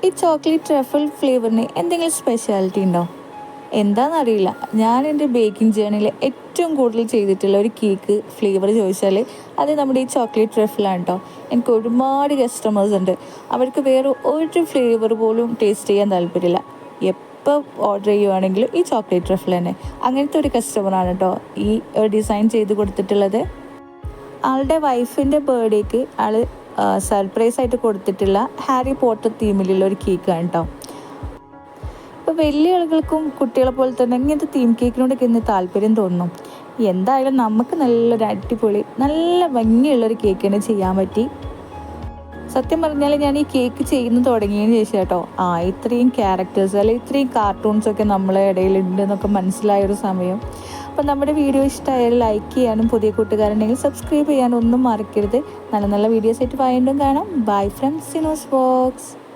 ഈ chocolate truffle ഫ്ലേവറിന് എന്തെങ്കിലും സ്പെഷ്യാലിറ്റി ഉണ്ടോ? എന്താണെന്നറിയില്ല. ഞാൻ എൻ്റെ ബേക്കിംഗ് ജേർണിയിൽ ഏറ്റവും കൂടുതൽ ചെയ്തിട്ടുള്ള ഒരു കേക്ക് ഫ്ലേവർ ചോദിച്ചാൽ അത് നമ്മുടെ ഈ ചോക്ലേറ്റ് ട്രഫിളാണ് കേട്ടോ. എനിക്ക് ഒരുപാട് കസ്റ്റമേഴ്സ് ഉണ്ട്, അവർക്ക് വേറെ ഒരു ഫ്ലേവർ പോലും ടേസ്റ്റ് ചെയ്യാൻ താല്പര്യമില്ല. എപ്പോൾ ഓർഡർ ചെയ്യുവാണെങ്കിലും ഈ ചോക്ലേറ്റ് ട്രഫിൾ തന്നെ. അങ്ങനത്തെ ഒരു കസ്റ്റമറാണ് കേട്ടോ ഈ ഡിസൈൻ ചെയ്ത് കൊടുത്തിട്ടുള്ളത്. ആളുടെ വൈഫിൻ്റെ ബർത്ത്ഡേക്ക് ആൾ സർപ്രൈസായിട്ട് കൊടുത്തിട്ടുള്ള ഹാരി പോട്ടർ തീമിലുള്ള ഒരു കേക്കാണ് കേട്ടോ. ഇപ്പോൾ വലിയ ആളുകൾക്കും കുട്ടികളെ പോലെ തന്നെ ഇങ്ങനത്തെ തീം കേക്കിനോടൊക്കെ ഇന്ന് താല്പര്യം തോന്നും. എന്തായാലും നമുക്ക് നല്ലൊരു അടിപൊളി നല്ല ഭംഗിയുള്ളൊരു കേക്ക് തന്നെ ചെയ്യാൻ പറ്റി. സത്യം പറഞ്ഞാൽ ഞാൻ ഈ കേക്ക് ചെയ്യുന്നത് തുടങ്ങിയതിന് ശേഷം കേട്ടോ ഇത്രയും ക്യാരക്ടേഴ്സ് അല്ലെങ്കിൽ ഇത്രയും കാർട്ടൂൺസൊക്കെ നമ്മളെ ഇടയിലുണ്ടെന്നൊക്കെ മനസ്സിലായൊരു സമയം. അപ്പം നമ്മുടെ വീഡിയോ ഇഷ്ടമായാൽ ലൈക്ക് ചെയ്യാനും പുതിയ കൂട്ടുകാരുണ്ടെങ്കിൽ സബ്സ്ക്രൈബ് ചെയ്യാനും ഒന്നും മറക്കരുത്. നല്ല നല്ല വീഡിയോസ് ആയിട്ട് വീണ്ടും കാണാം. Bye from Sinos box.